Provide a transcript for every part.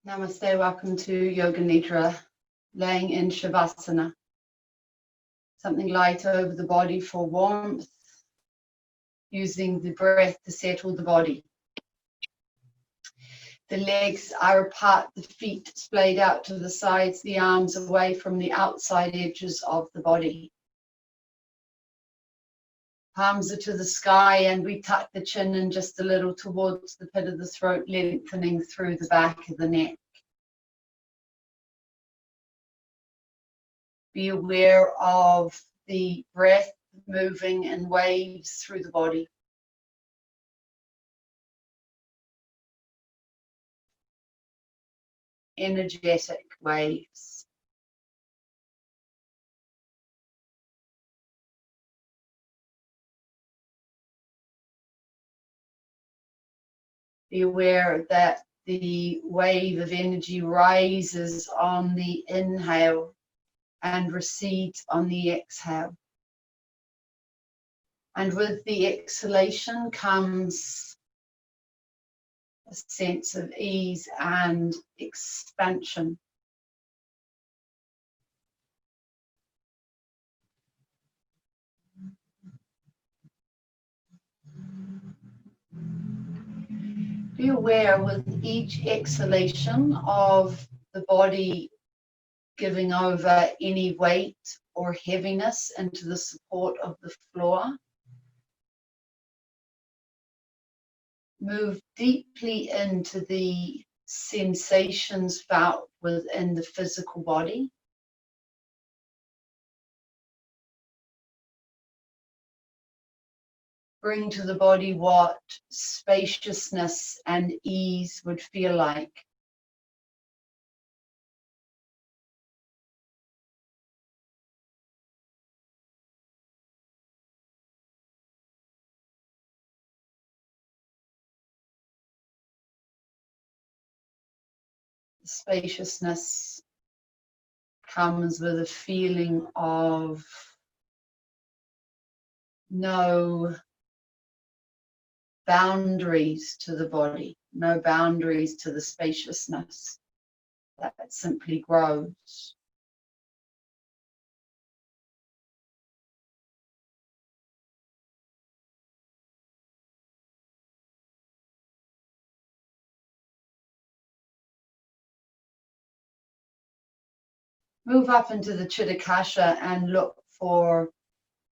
Namaste, welcome to Yoga Nidra, laying in Shavasana. Something light over the body for warmth, using the breath to settle the body. The legs are apart, the feet splayed out to the sides, the arms away from the outside edges of the body. Palms are to the sky, and we tuck the chin in just a little towards the pit of the throat, lengthening through the back of the neck. Be aware of the breath moving in waves through the body. Energetic waves. Be aware that the wave of energy rises on the inhale and recedes on the exhale. And with the exhalation comes a sense of ease and expansion. Be aware with each exhalation of the body giving over any weight or heaviness into the support of the floor. Move deeply into the sensations felt within the physical body. Bring to the body what spaciousness and ease would feel like. Spaciousness comes with a feeling of no boundaries to the body, no boundaries to the spaciousness. That simply grows. Move up into the Chitakasha and look for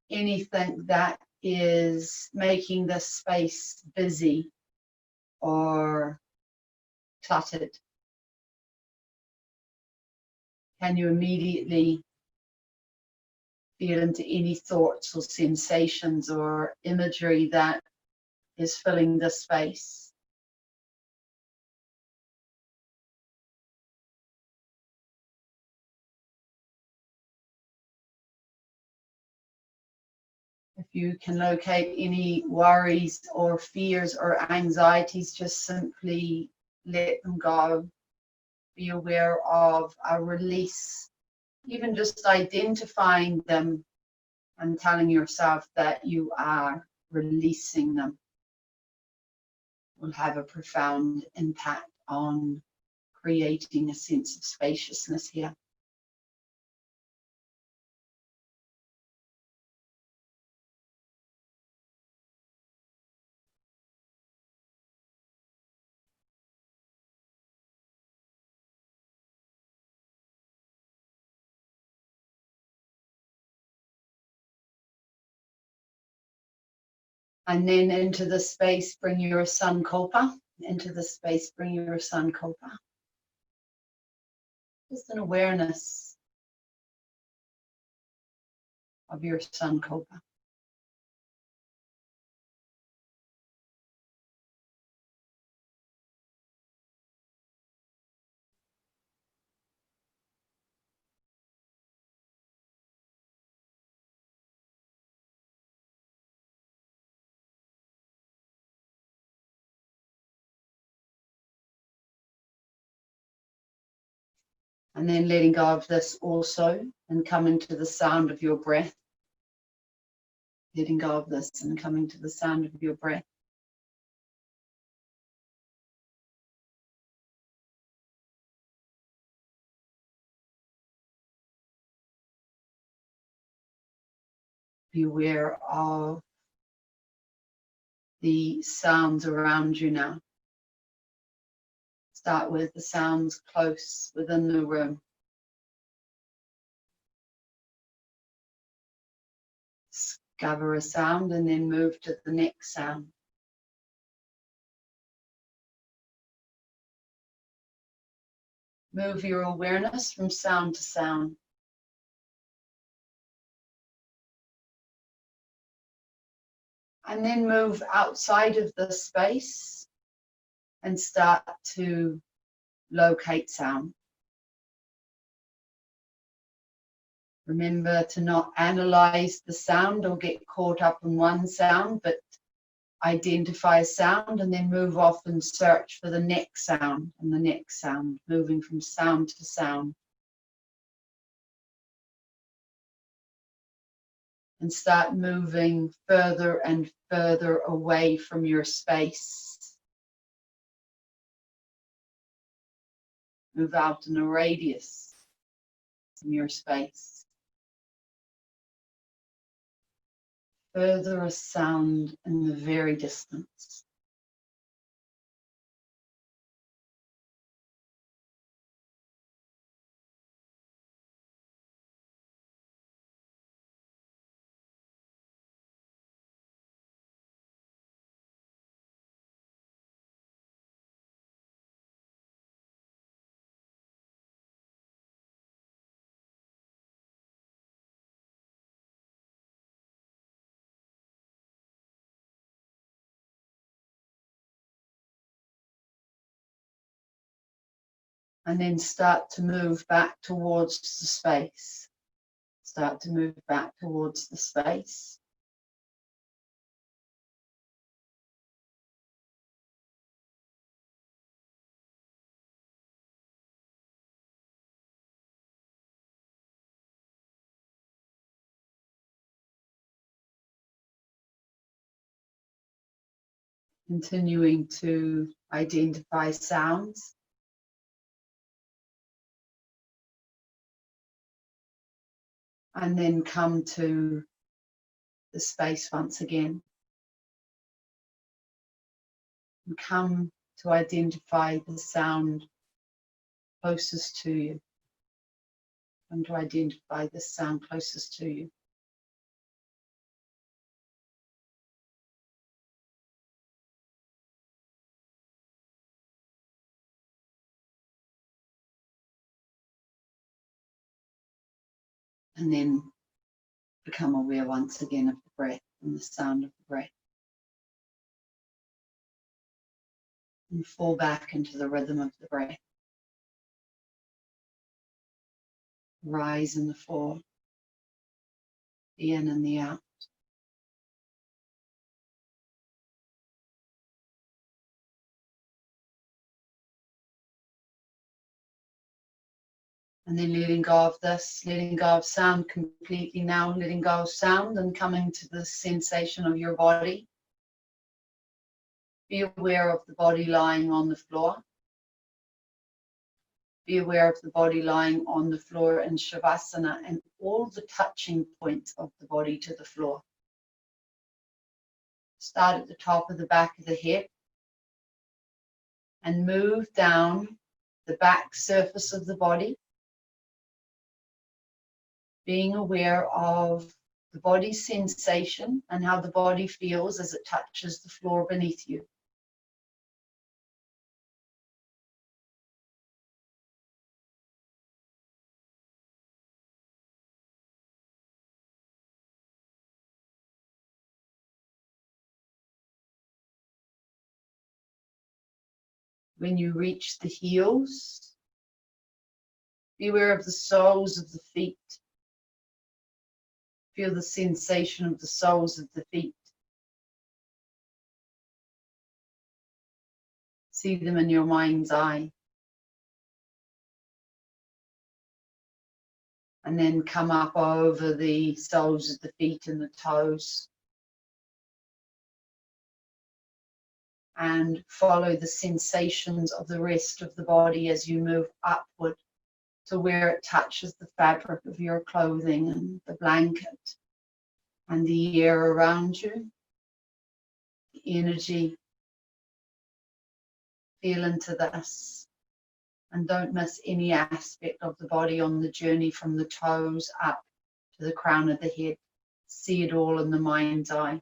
anything that is making this space busy or cluttered. Can you immediately feel into any thoughts or sensations or imagery that is filling this space? If you can locate any worries or fears or anxieties, just simply let them go. Be aware of a release, even just identifying them and telling yourself that you are releasing them will have a profound impact on creating a sense of spaciousness here. And then into the space, bring your sankalpa. Into the space, bring your sankalpa. Just an awareness of your sankalpa. And then letting go of this also and coming to the sound of your breath. Letting go of this and coming to the sound of your breath. Be aware of the sounds around you now. Start with the sounds close within the room. Discover a sound and then move to the next sound. Move your awareness from sound to sound. And then move outside of the space and start to locate sound. Remember to not analyze the sound or get caught up in one sound, but identify a sound and then move off and search for the next sound and the next sound, moving from sound to sound. And start moving further and further away from your space. Move out in a radius from your space. Further a sound in the very distance. And then start to move back towards the space. Start to move back towards the space. Continuing to identify sounds. And then come to the space once again. And come to identify the sound closest to you. Come to identify the sound closest to you. And then become aware once again of the breath and the sound of the breath. And fall back into the rhythm of the breath. Rise and the fall. The in and the out. And then letting go of this, letting go of sound completely now, letting go of sound and coming to the sensation of your body. Be aware of the body lying on the floor. Be aware of the body lying on the floor in Shavasana and all the touching points of the body to the floor. Start at the top of the back of the head and move down the back surface of the body. Being aware of the body's sensation and how the body feels as it touches the floor beneath you. When you reach the heels, be aware of the soles of the feet. Feel the sensation of the soles of the feet. See them in your mind's eye. And then come up over the soles of the feet and the toes. And follow the sensations of the rest of the body as you move upward to where it touches the fabric of your clothing and the blanket and the air around you, the energy. Feel into this and don't miss any aspect of the body on the journey from the toes up to the crown of the head. See it all in the mind's eye.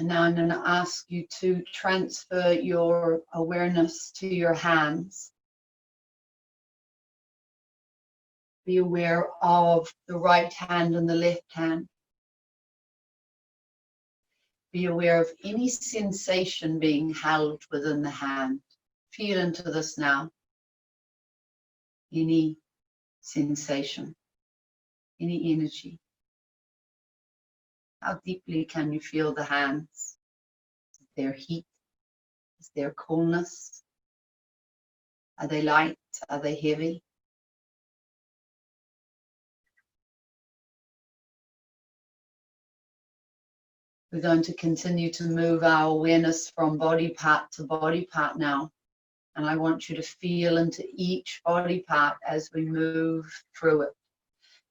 And now I'm going to ask you to transfer your awareness to your hands. Be aware of the right hand and the left hand. Be aware of any sensation being held within the hand. Feel into this now. Any sensation, any energy. How deeply can you feel the hands? Is there heat? Is there coolness? Are they light? Are they heavy? We're going to continue to move our awareness from body part to body part now. And I want you to feel into each body part as we move through it.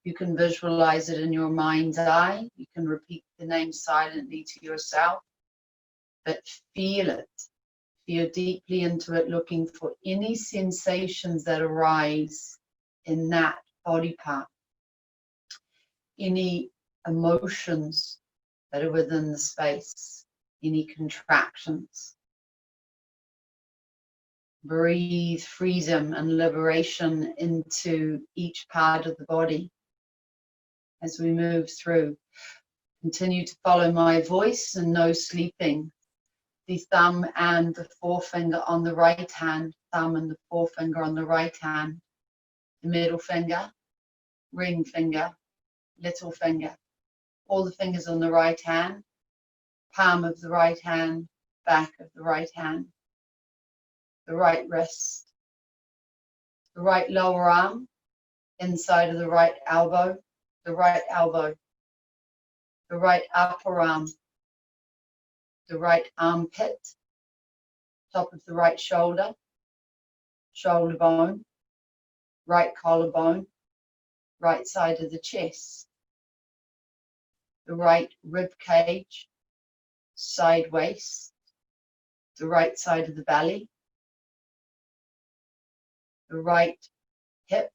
You can visualize it in your mind's eye. You can repeat the name silently to yourself, but feel it. Feel deeply into it, looking for any sensations that arise in that body part. Any emotions that are within the space, any contractions. Breathe freedom and liberation into each part of the body as we move through. Continue to follow my voice and no sleeping. The thumb and the forefinger on the right hand, thumb and the forefinger on the right hand, the middle finger, ring finger, little finger, all the fingers on the right hand, palm of the right hand, back of the right hand, the right wrist, the right lower arm, inside of the right elbow, the right upper arm, the right armpit, top of the right shoulder, shoulder bone, right collarbone, right side of the chest, the right rib cage, side waist, the right side of the belly, the right hip,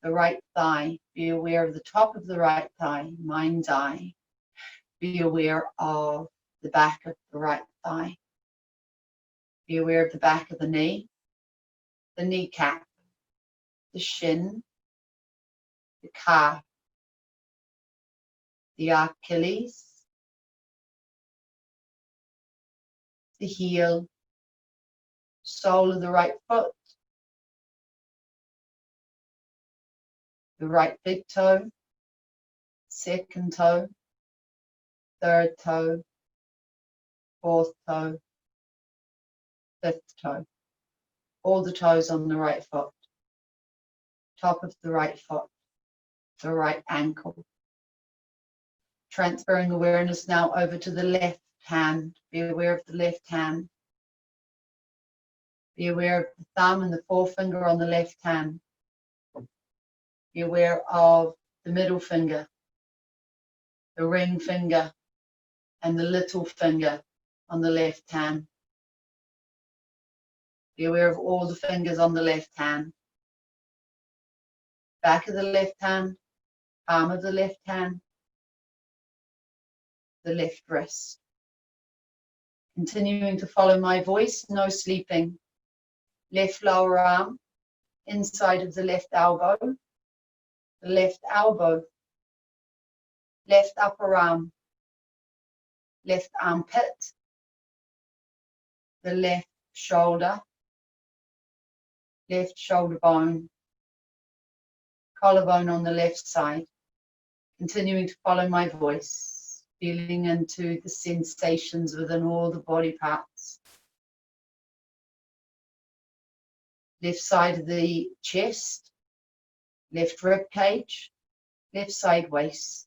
the right thigh. Be aware of the top of the right thigh, mind's eye. Be aware of the back of the right thigh. Be aware of the back of the knee, the kneecap, the shin, the calf, the Achilles, the heel, sole of the right foot, the right big toe, second toe, third toe, fourth toe, fifth toe. All the toes on the right foot, top of the right foot, the right ankle. Transferring awareness now over to the left hand. Be aware of the left hand. Be aware of the thumb and the forefinger on the left hand. Be aware of the middle finger, the ring finger, and the little finger on the left hand. Be aware of all the fingers on the left hand. Back of the left hand, palm of the left hand, the left wrist. Continuing to follow my voice, no sleeping. Left lower arm, inside of the left elbow, the left elbow, left upper arm, left armpit, the left shoulder bone, collarbone on the left side. Continuing to follow my voice, feeling into the sensations within all the body parts. Left side of the chest, left rib cage, left side waist,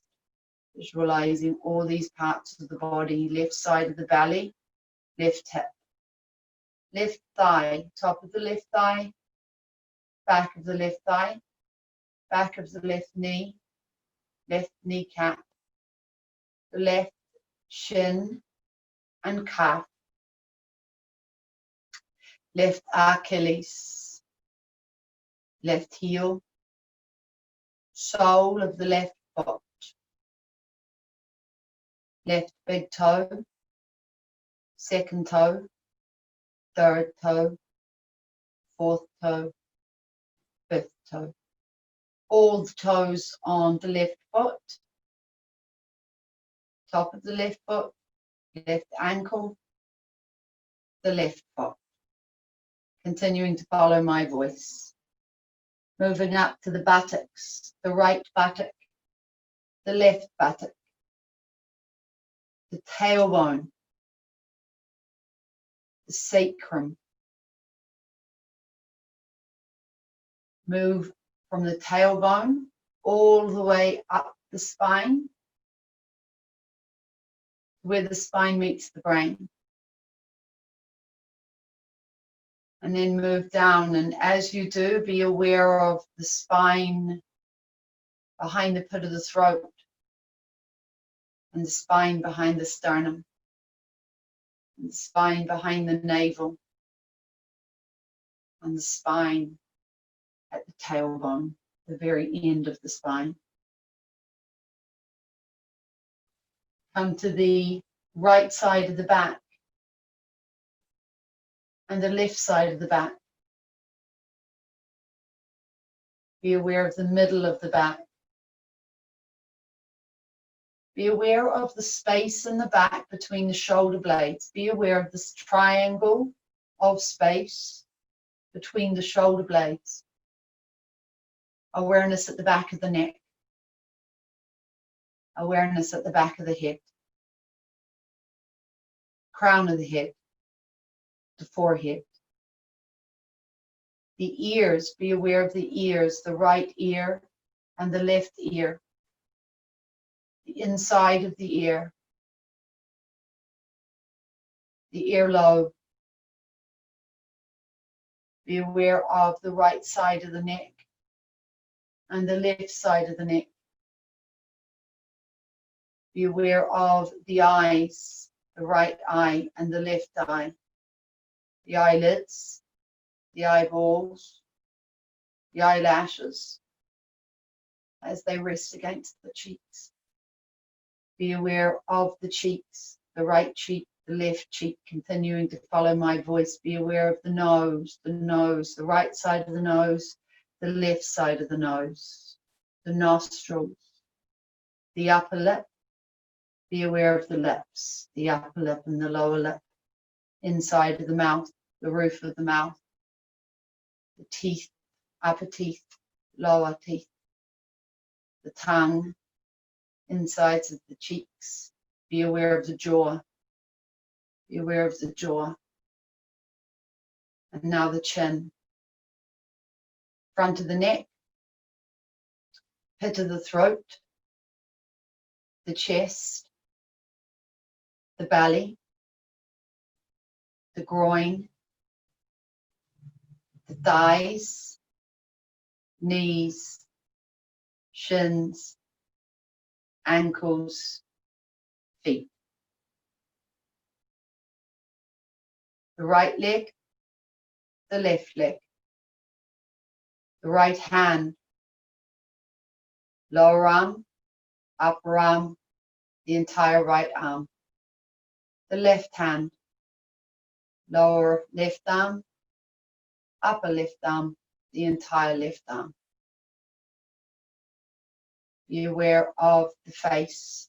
visualizing all these parts of the body, left side of the belly, left hip, left thigh, top of the left thigh, back of the left thigh, back of the left knee, left kneecap, the left shin and calf, left Achilles, left heel, sole of the left foot, left big toe, second toe, third toe, fourth toe, fifth toe. All the toes on the left foot, top of the left foot, left ankle, the left foot. Continuing to follow my voice. Moving up to the buttocks, the right buttock, the left buttock, the tailbone, the sacrum. Move from the tailbone all the way up the spine, where the spine meets the brain. And then move down, and as you do, be aware of the spine behind the pit of the throat and the spine behind the sternum and the spine behind the navel and the spine at the tailbone, the very end of the spine. Come to the right side of the back and the left side of the back. Be aware of the middle of the back. Be aware of the space in the back between the shoulder blades. Be aware of this triangle of space between the shoulder blades. Awareness at the back of the neck. Awareness at the back of the head. Crown of the head. The forehead. The ears, be aware of the ears, the right ear and the left ear. The inside of the ear. The earlobe. Be aware of the right side of the neck and the left side of the neck. Be aware of the eyes, the right eye and the left eye. The eyelids, the eyeballs, the eyelashes as they rest against the cheeks. Be aware of the cheeks, the right cheek, the left cheek, continuing to follow my voice. Be aware of the nose, the right side of the nose, the left side of the nose, the nostrils, the upper lip. Be aware of the lips, the upper lip and the lower lip, inside of the mouth, the roof of the mouth, the teeth, upper teeth, lower teeth, the tongue, insides of the cheeks. Be aware of the jaw. Be aware of the jaw. And now the chin. Front of the neck, pit of the throat, the chest, the belly, the groin, the thighs, knees, shins, ankles, feet. The right leg, the left leg, the right hand, lower arm, upper arm, the entire right arm. The left hand, lower left arm, upper left arm, the entire left arm. Be aware of the face,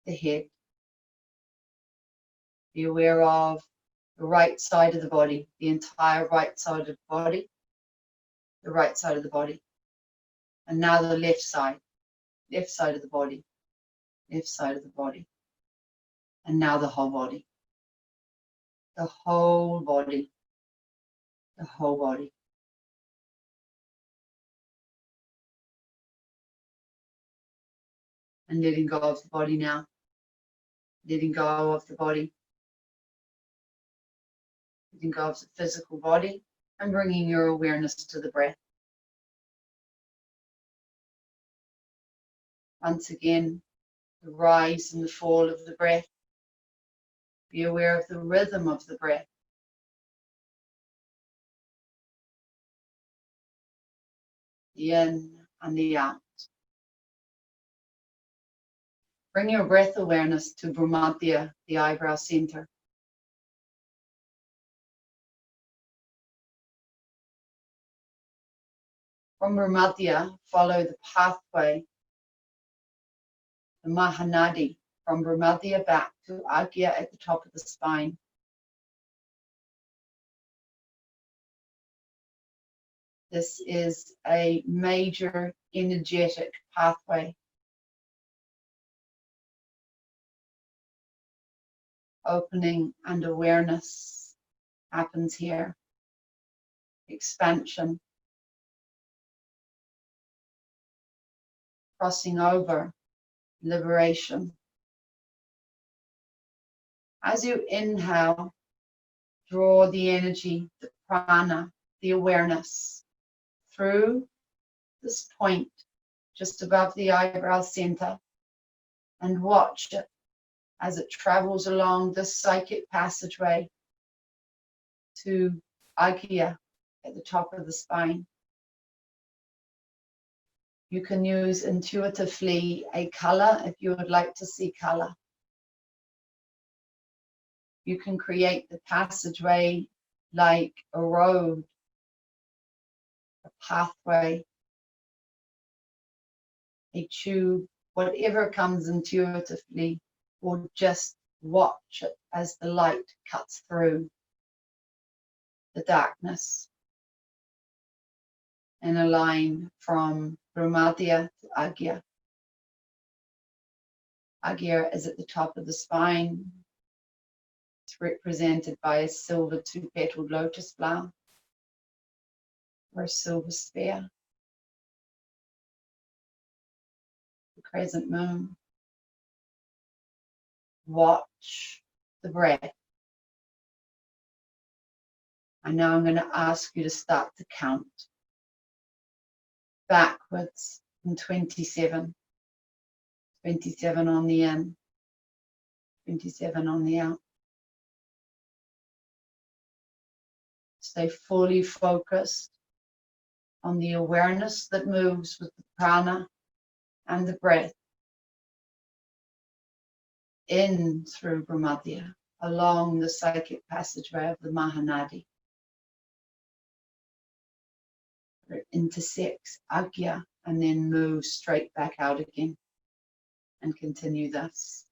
the head. Be aware of the right side of the body, the entire right side of the body, the right side of the body. And now the left side of the body, left side of the body. And now the whole body, the whole body, the whole body. And letting go of the body now. Letting go of the body. Letting go of the physical body and bringing your awareness to the breath. Once again, the rise and the fall of the breath. Be aware of the rhythm of the breath. The in and the out. Bring your breath awareness to Brahmadya, the eyebrow center. From Brahmadya, follow the pathway, the Mahanadi, from Brahmadya back to Agya at the top of the spine. This is a major energetic pathway. Opening and awareness happens here. Expansion. Crossing over. Liberation. As you inhale, draw the energy, the prana, the awareness through this point just above the eyebrow center and watch it as it travels along this psychic passageway to Agya at the top of the spine. You can use intuitively a color if you would like to see color. You can create the passageway like a road, a pathway, a tube, whatever comes intuitively, or just watch it as the light cuts through the darkness and a line from Brahmadya to Agya. Agya is at the top of the spine. It's represented by a silver two-petaled lotus flower or a silver sphere. The crescent moon. Watch the breath. And now I'm going to ask you to start to count backwards from 27. 27 on the in, 27 on the out. Stay fully focused on the awareness that moves with the prana and the breath in through Brahmadya, along the psychic passageway of the Mahanadi. It intersects Agya and then moves straight back out again and continue thus.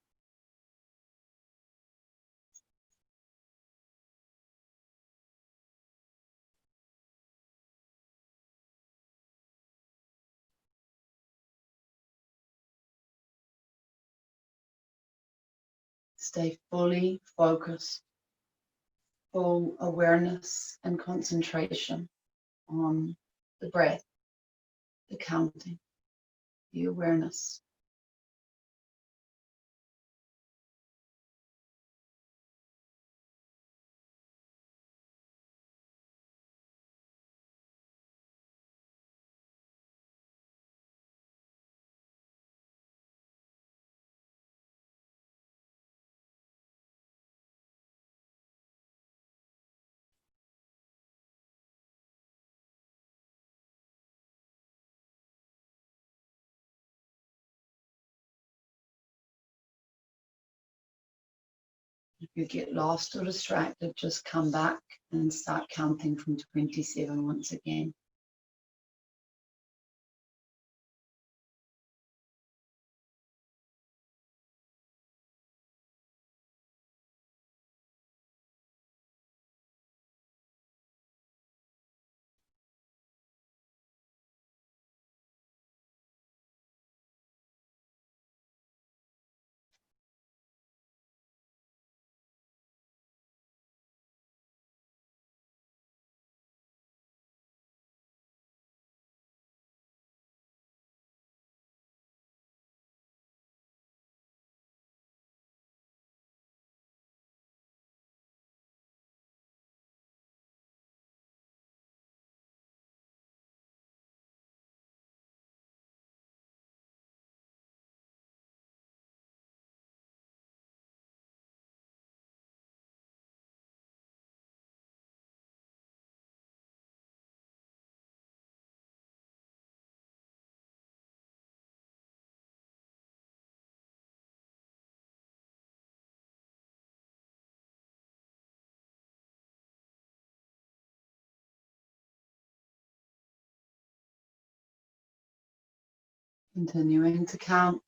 Stay fully focused, full awareness and concentration on the breath, the counting, the awareness. If you get lost or distracted, just come back and start counting from 27 once again. Continuing to count,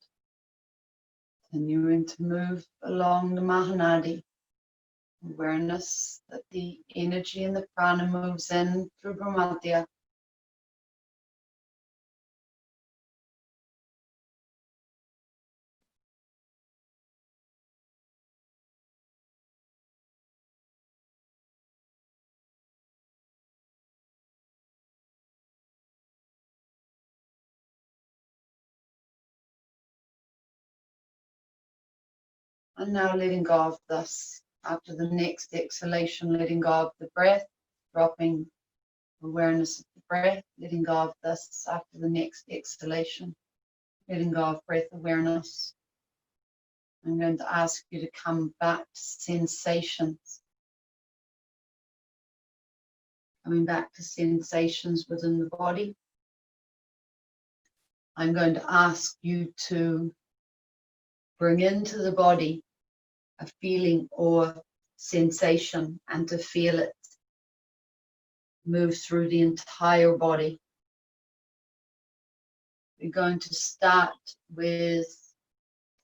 continuing to move along the Mahanadi. Awareness that the energy and the prana moves in through Brahmadya. And now letting go of this. After the next exhalation, letting go of the breath, dropping awareness of the breath, letting go of this after the next exhalation, letting go of breath awareness. I'm going to ask you to come back to sensations. Coming back to sensations within the body. I'm going to ask you to bring into the body a feeling or sensation and to feel it move through the entire body. We're going to start with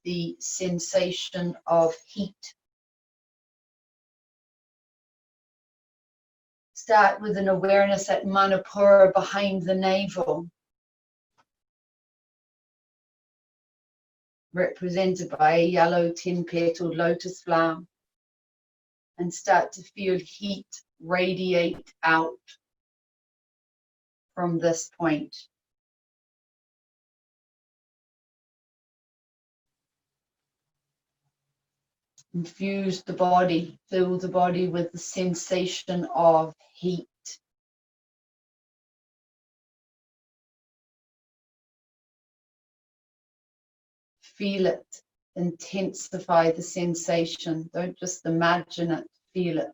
the sensation of heat. Start with an awareness at Manipura behind the navel, represented by a yellow 10-petaled lotus flower, and start to feel heat radiate out from this point. Infuse the body, fill the body with the sensation of heat. Feel it, intensify the sensation. Don't just imagine it, feel it.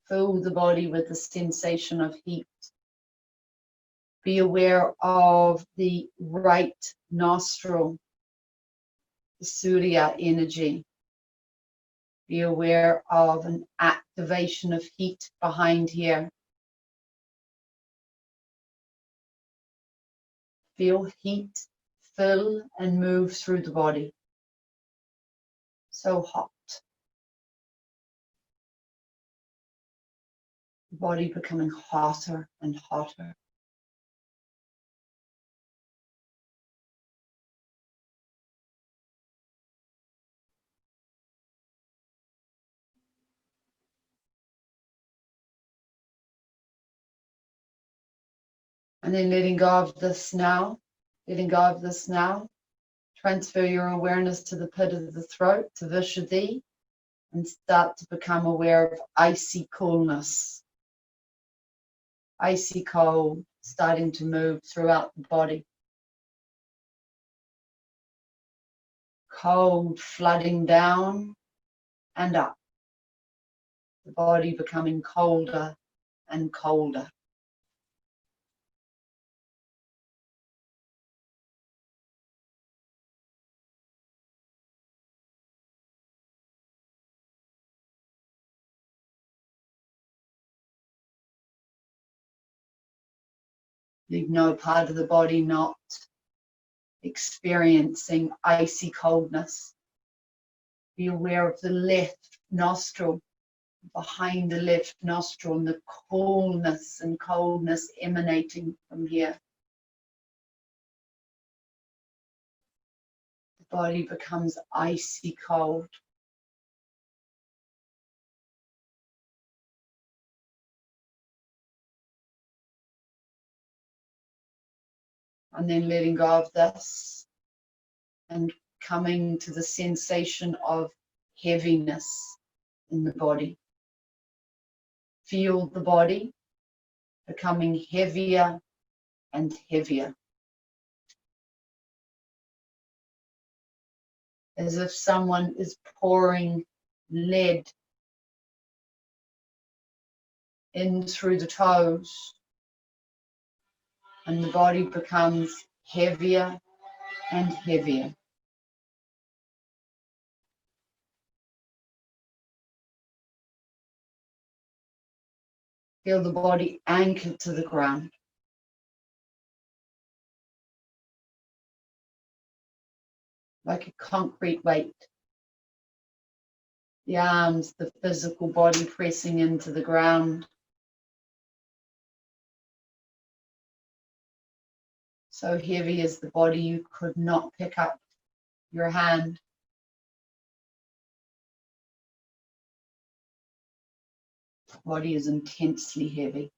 Fill the body with the sensation of heat. Be aware of the right nostril, the Surya energy. Be aware of an activation of heat behind here. Feel heat fill and move through the body. So hot. The body becoming hotter and hotter. And then letting go of this now. Letting go of this now. Transfer your awareness to the pit of the throat, to Vishuddhi, and start to become aware of icy coolness. Icy cold starting to move throughout the body. Cold flooding down and up. The body becoming colder and colder. Leave no part of the body not experiencing icy coldness. Be aware of the left nostril, behind the left nostril, and the coolness and coldness emanating from here. The body becomes icy cold. And then letting go of this and coming to the sensation of heaviness in the body. Feel the body becoming heavier and heavier. As if someone is pouring lead in through the toes, and the body becomes heavier and heavier. Feel the body anchored to the ground. like a concrete weight. The arms, the physical body pressing into the ground. So heavy is the body you could not pick up your hand. The body is intensely heavy.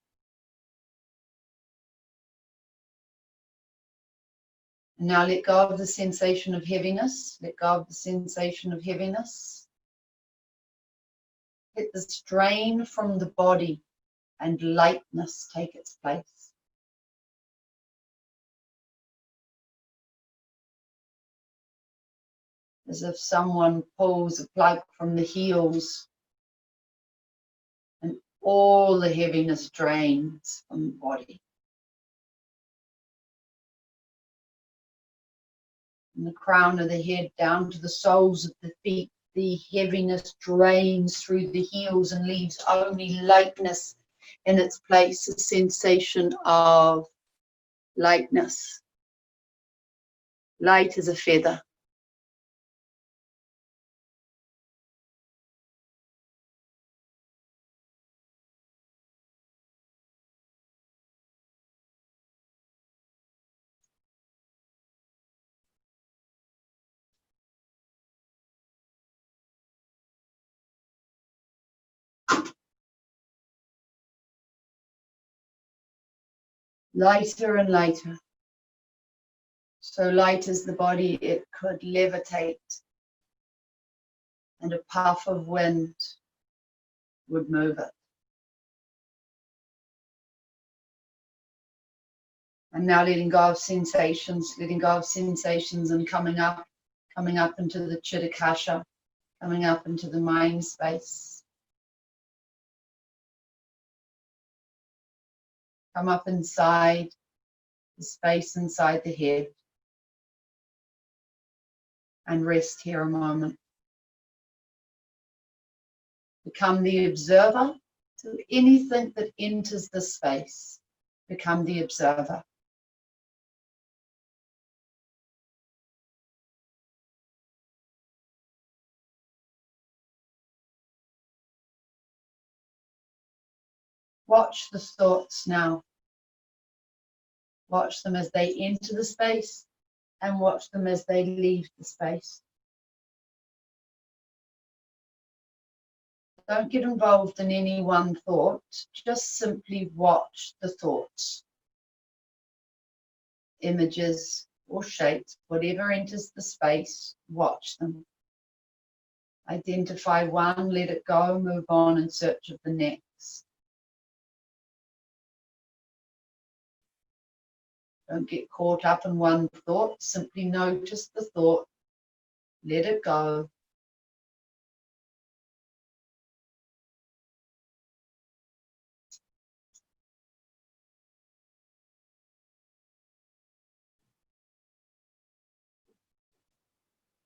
And now let go of the sensation of heaviness. Let go of the sensation of heaviness. Let the strain from the body and lightness take its place. As if someone pulls a plug from the heels and all the heaviness drains from the body. From the crown of the head down to the soles of the feet, the heaviness drains through the heels and leaves only lightness in its place, a sensation of lightness. Light as a feather. Lighter and lighter. So light as the body, it could levitate, and a puff of wind would move it. And now letting go of sensations and coming up into the Chitakasha, coming up into the mind space. Come up inside the space inside the head and rest here a moment. Become the observer to anything that enters the space. Become the observer. Watch the thoughts now. Watch them as they enter the space and watch them as they leave the space. Don't get involved in any one thought. Just simply watch the thoughts. Images or shapes, whatever enters the space, watch them. Identify one, let it go, move on in search of the next. Don't get caught up in one thought. Simply notice the thought, let it go.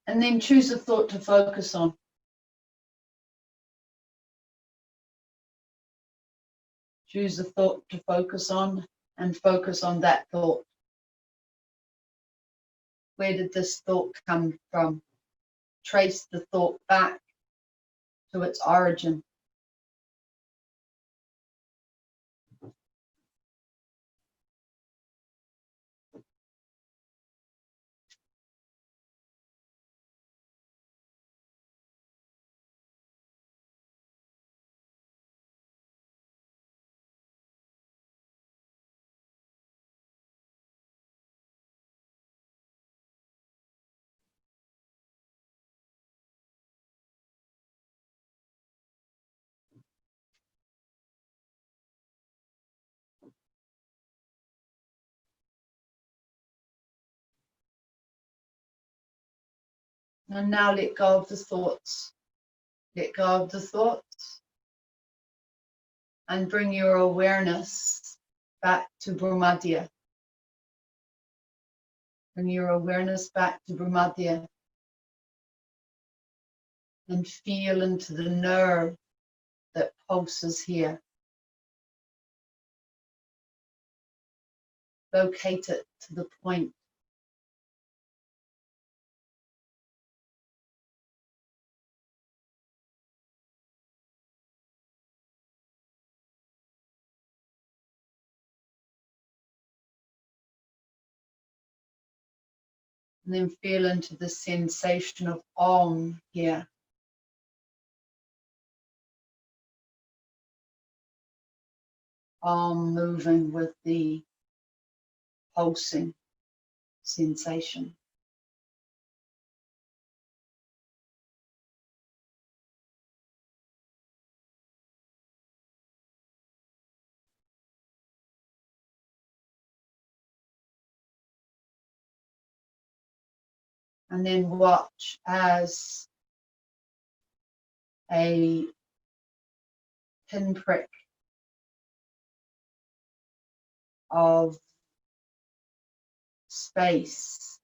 And then choose a thought to focus on. Choose a thought to focus on and focus on that thought. Where did this thought come from? Trace the thought back to its origin. And now let go of the thoughts. Let go of the thoughts. And bring your awareness back to Brahmadya. Bring your awareness back to Brahmadya. And feel into the nerve that pulses here. Locate it to the point And then feel into the sensation of Om here. Om moving with the pulsing sensation. And then watch as a pinprick of space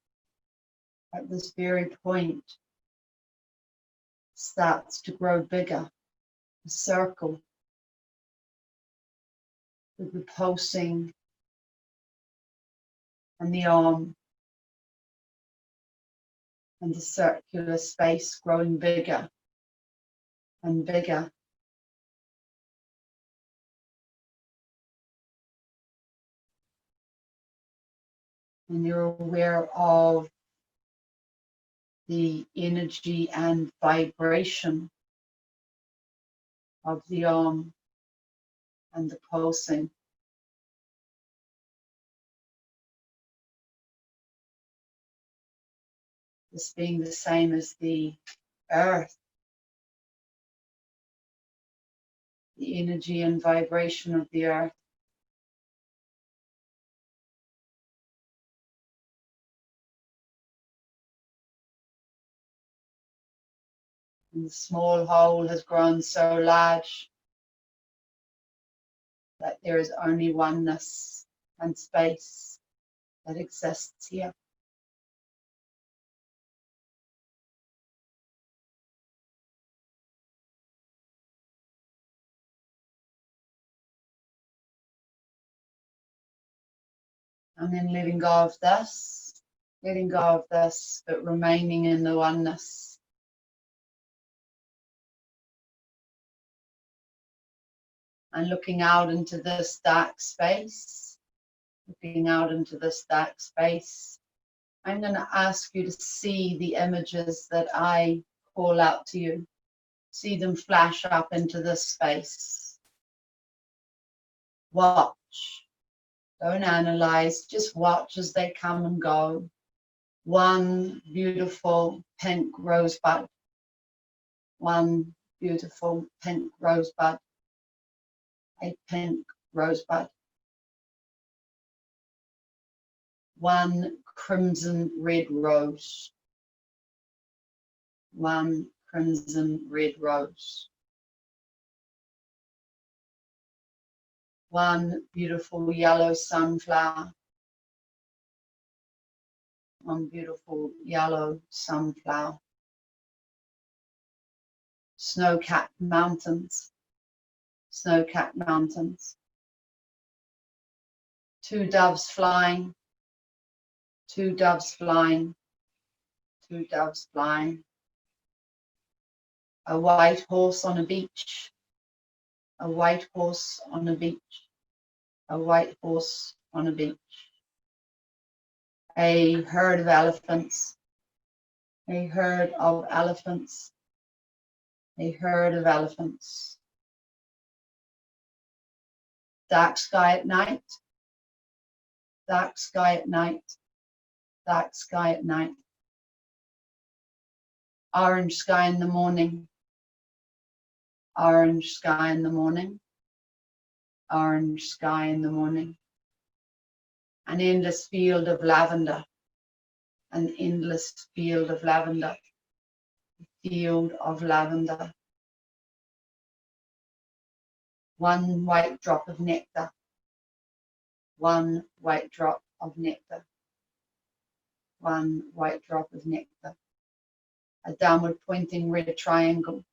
at this very point starts to grow bigger, a circle with the pulsing and the arm and the circular space growing bigger and bigger. And you're aware of the energy and vibration of the arm and the pulsing. This being the same as the earth, the energy and vibration of the earth. And the small hole has grown so large that there is only oneness and space that exists here. And then letting go of this, but remaining in the oneness. And looking out into this dark space, I'm going to ask you to see the images that I call out to you. See them flash up into this space. Watch. Don't analyze, just watch as they come and go. One beautiful pink rosebud. One beautiful pink rosebud. A pink rosebud. One crimson red rose. One crimson red rose. One beautiful yellow sunflower. One beautiful yellow sunflower. Snow-capped mountains. Snow-capped mountains. Two doves flying. Two doves flying. Two doves flying. A white horse on a beach. A white horse on a beach. A white horse on a beach. A herd of elephants. A herd of elephants. A herd of elephants. Dark sky at night. Dark sky at night. Dark sky at night. Orange sky in the morning. Orange sky in the morning. Orange sky in the morning. An endless field of lavender. An endless field of lavender. Field of lavender. One white drop of nectar. One white drop of nectar. One white drop of nectar. A downward pointing red triangle.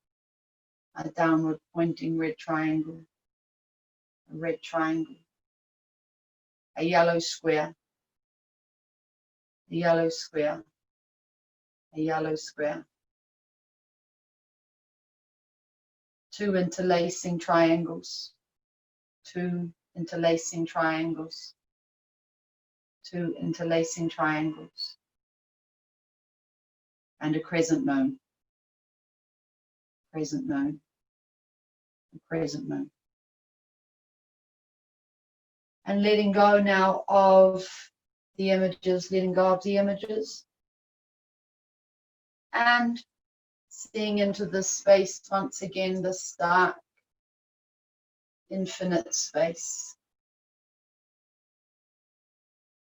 A downward pointing red triangle. A red triangle. A yellow square. A yellow square. A yellow square. Two interlacing triangles. Two interlacing triangles. Two interlacing triangles. and a crescent moon, crescent moon, crescent moon. And letting go now of the images, letting go of the images. And seeing into this space once again, this dark, infinite space.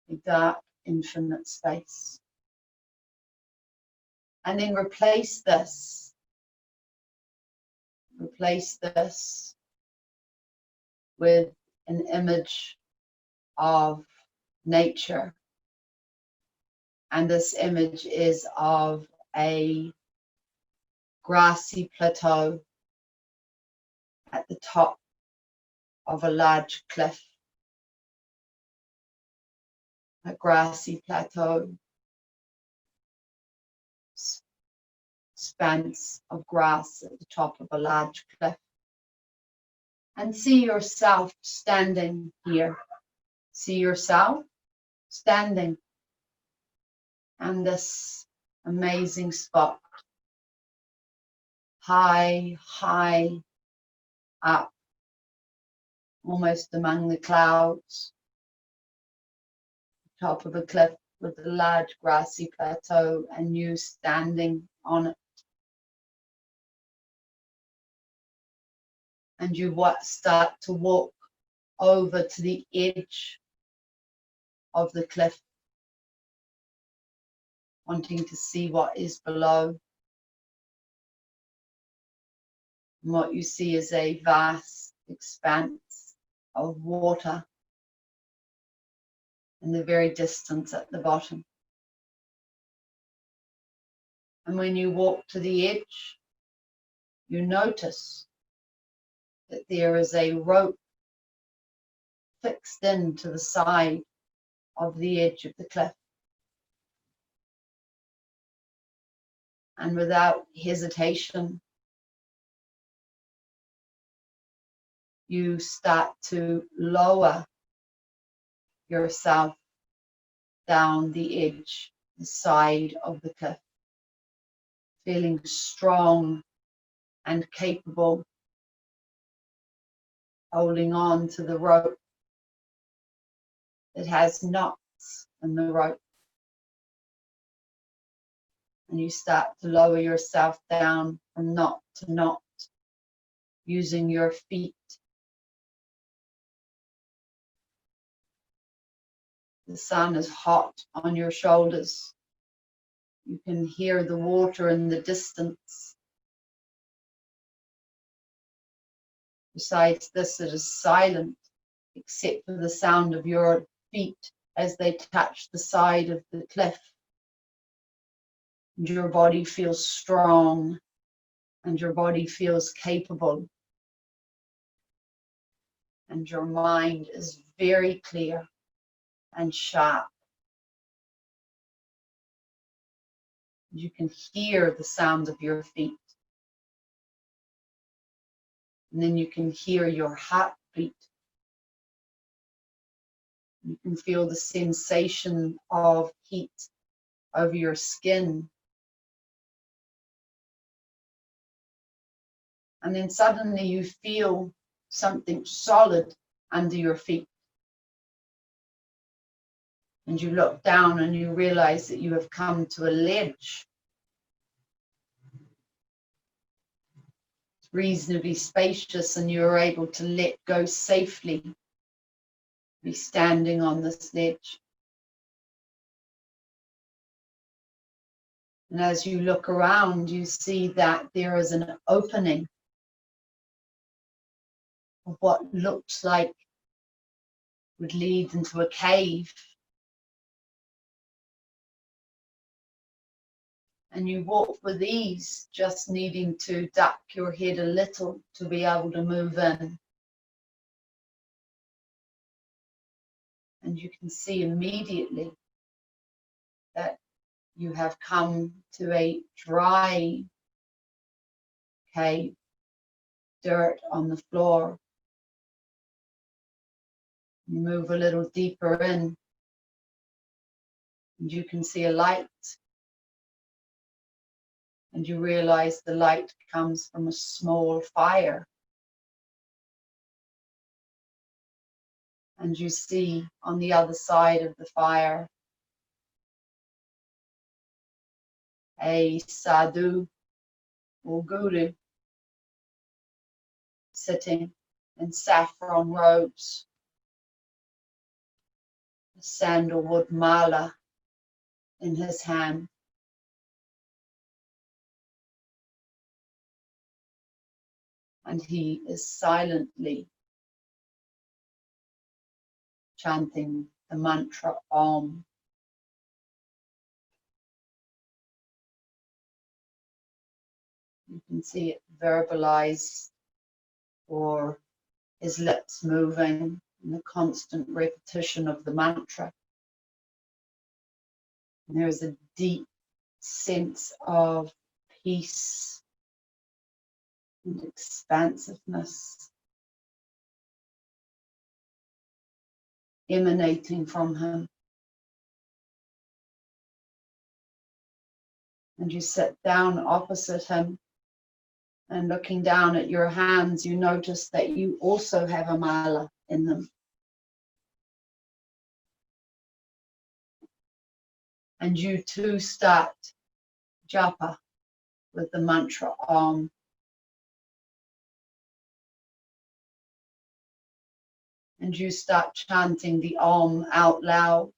A dark, infinite space. And then replace this with an image of nature. And this image is of a grassy plateau at the top of a large cliff. A grassy plateau, expanse of grass at the top of a large cliff. And see yourself standing here. See yourself standing on this amazing spot. High, high up, almost among the clouds. Top of a cliff with a large grassy plateau and you standing on it. And you start to walk over to the edge of the cliff, wanting to see what is below. And what you see is a vast expanse of water in the very distance at the bottom. And when you walk to the edge, you notice that there is a rope fixed into the side of the edge of the cliff. And without hesitation, you start to lower yourself down the edge, the side of the cliff, feeling strong and capable, holding on to the rope that has knots in the rope. And you start to lower yourself down from knot to knot, using your feet. The sun is hot on your shoulders. You can hear the water in the distance. Besides this, it is silent, except for the sound of your feet as they touch the side of the cliff. And your body feels strong, and your body feels capable. And your mind is very clear and sharp. You can hear the sound of your feet. And then you can hear your heartbeat. You can feel the sensation of heat over your skin. And then suddenly you feel something solid under your feet. And you look down and you realize that you have come to a ledge. It's reasonably spacious and you are able to let go safely, be standing on this ledge. And as you look around, you see that there is an opening of what looks like would lead into a cave. And you walk with ease, just needing to duck your head a little to be able to move in. And you can see immediately that you have come to a dry cave, dirt on the floor. You move a little deeper in, and you can see a light. And you realize the light comes from a small fire. And you see on the other side of the fire a sadhu or guru sitting in saffron robes, a sandalwood mala in his hand. And he is silently chanting the mantra Om. You can see it verbalized, or his lips moving in the constant repetition of the mantra. And there is a deep sense of peace and expansiveness emanating from him. And you sit down opposite him, and looking down at your hands, you notice that you also have a mala in them. And you too start japa with the mantra Om. And you start chanting the Om out loud.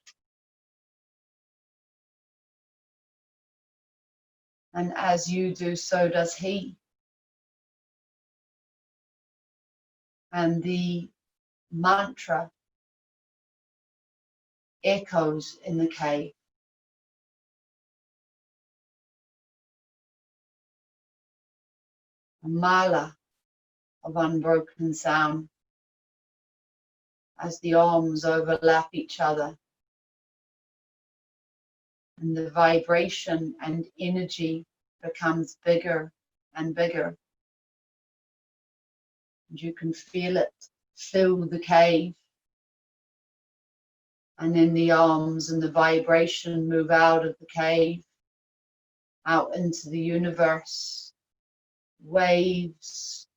And as you do, so does he. And the mantra echoes in the cave. A mala of unbroken sound as the Oms overlap each other. And the vibration and energy becomes bigger and bigger. And you can feel it fill the cave. And then the arms and the vibration move out of the cave, out into the universe. Waves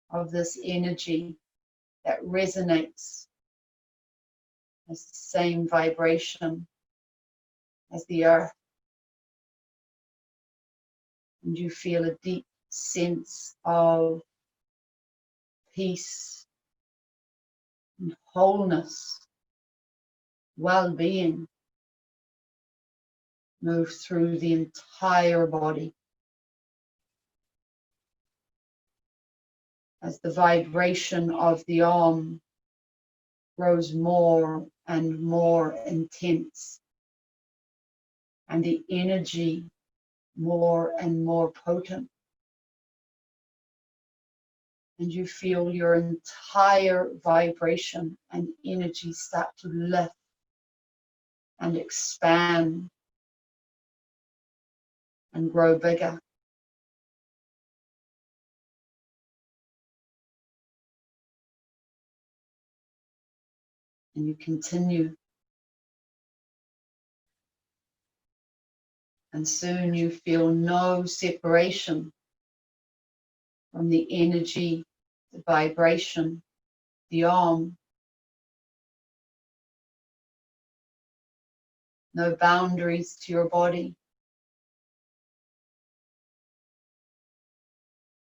of this energy that resonates as the same vibration as the earth. And you feel a deep sense of peace and wholeness, well-being move through the entire body as the vibration of the Om grows more and more intense, and the energy more and more potent. And you feel your entire vibration and energy start to lift and expand and grow bigger. And you continue. And soon you feel no separation from the energy, the vibration, the Om. No boundaries to your body.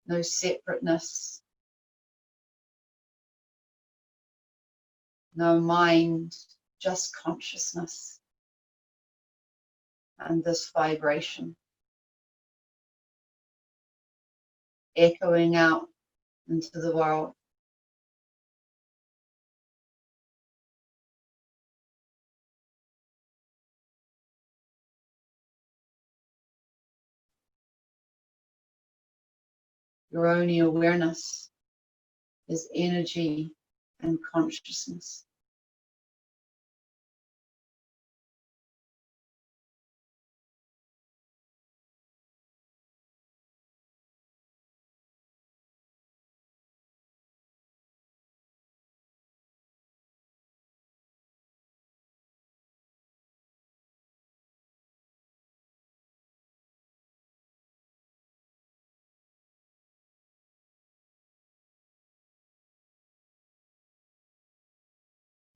No separateness. No mind, just consciousness and this vibration echoing out into the world. Your only awareness is energy and consciousness.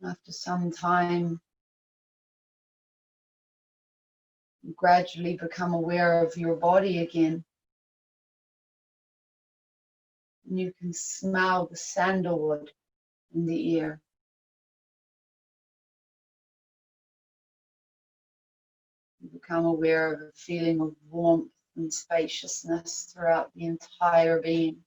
After some time, you gradually become aware of your body again. And you can smell the sandalwood in the air. You become aware of a feeling of warmth and spaciousness throughout the entire being.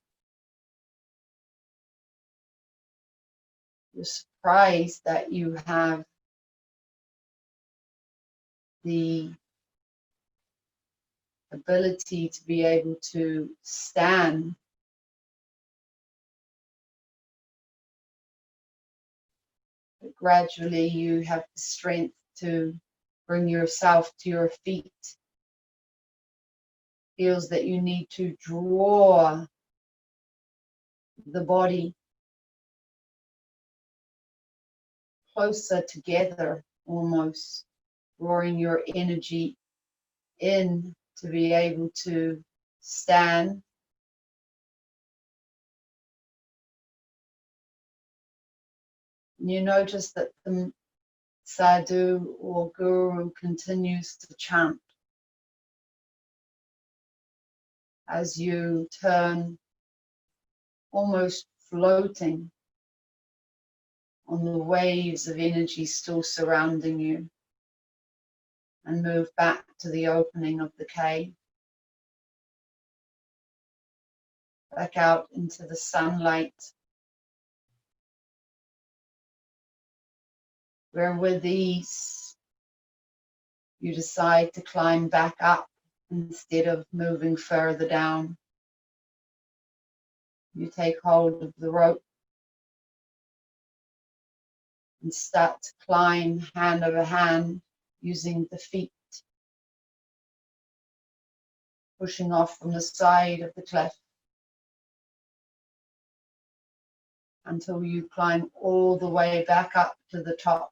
You're surprised that you have the ability to be able to stand but gradually you have the strength to bring yourself to your feet. Feels that you need to draw the body closer together, almost drawing your energy in to be able to stand. And you notice that the sadhu or guru continues to chant as you turn, almost floating on the waves of energy still surrounding you, and move back to the opening of the cave, back out into the sunlight, where with ease you decide to climb back up instead of moving further down. You take hold of the rope and start to climb hand over hand using the feet, pushing off from the side of the cliff until you climb all the way back up to the top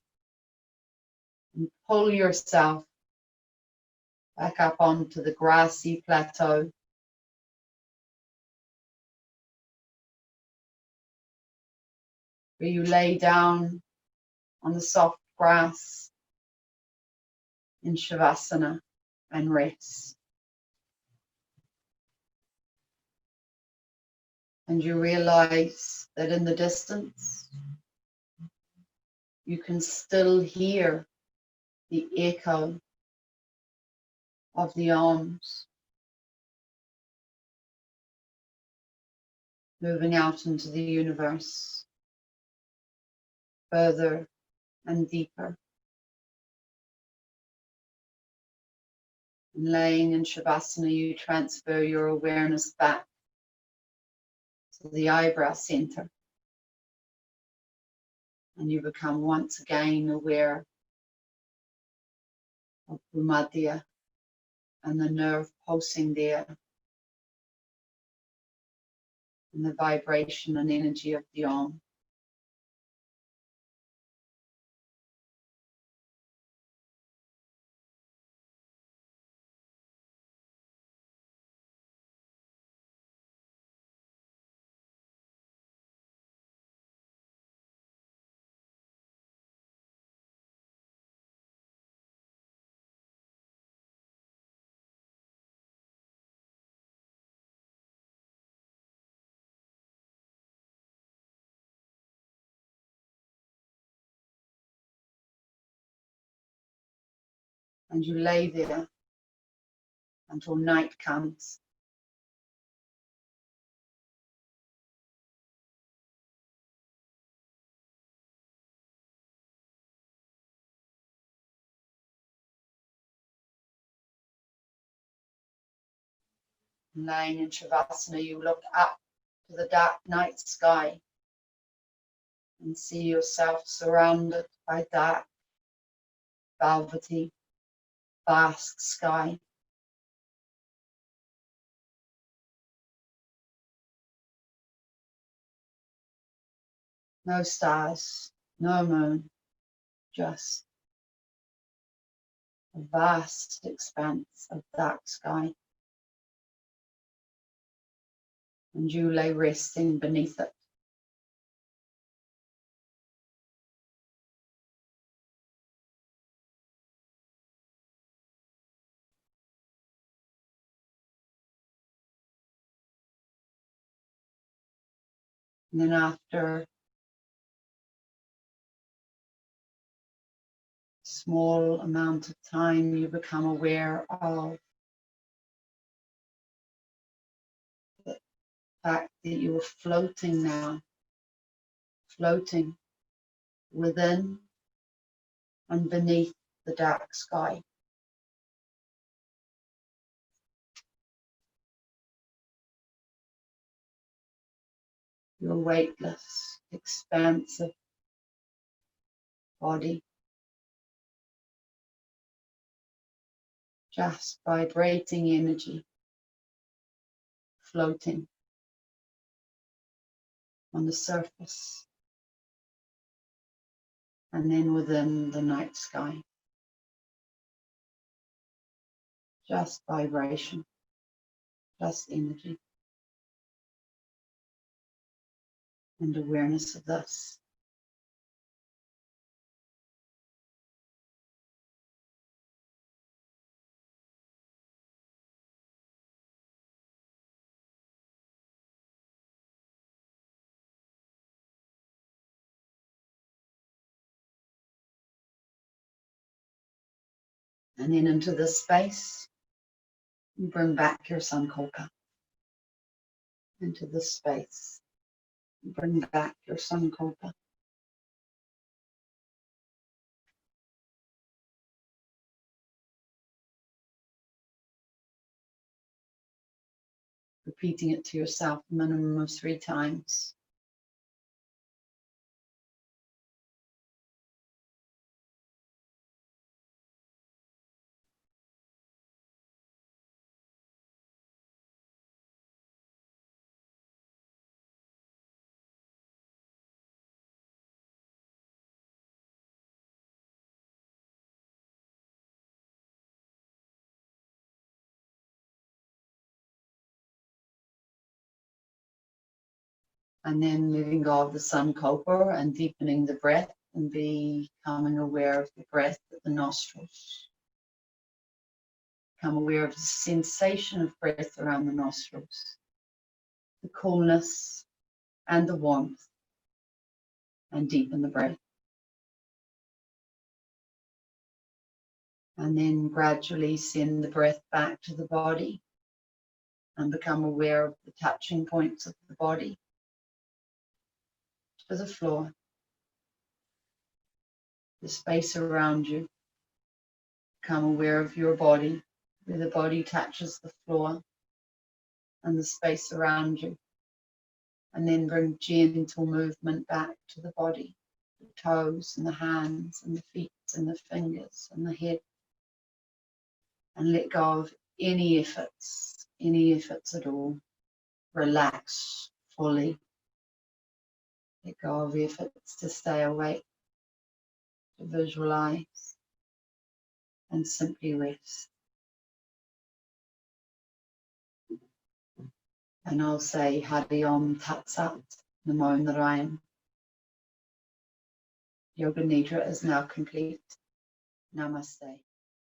and pull yourself back up onto the grassy plateau. Where you lay down on the soft grass in Shavasana and rest. And you realize that in the distance, you can still hear the echo of the arms moving out into the universe, further and deeper. And laying in Shavasana, you transfer your awareness back to the eyebrow center. And you become once again aware of Bhumadhya and the nerve pulsing there, and the vibration and energy of the arm. And you lay there until night comes. Lying in Shavasana, you look up to the dark night sky and see yourself surrounded by dark, velvety, vast sky. No stars, no moon, just a vast expanse of dark sky. And you lay resting beneath it. And then after a small amount of time, you become aware of the fact that you are floating now, floating within and beneath the dark sky. Your weightless, expansive body, just vibrating energy, floating on the surface and then within the night sky. Just vibration, just energy, and awareness of this. And then into this space, you bring back your sankalpa. Into this space, you bring back your sankalpa. Repeating it to yourself a minimum of 3 times. And then moving off the sankalpa and deepening the breath and becoming aware of the breath at the nostrils. Become aware of the sensation of breath around the nostrils, the coolness and the warmth, and deepen the breath. And then gradually send the breath back to the body and become aware of the touching points of the body to the floor, the space around you. Become aware of your body, where the body touches the floor and the space around you. And then bring gentle movement back to the body, the toes and the hands and the feet and the fingers and the head. And let go of any efforts at all. Relax fully. Let go of efforts to stay awake, to visualize, and simply rest. And I'll say Hari Om Tat Sat, Namo Narayana. Yoga Nidra is now complete. Namaste.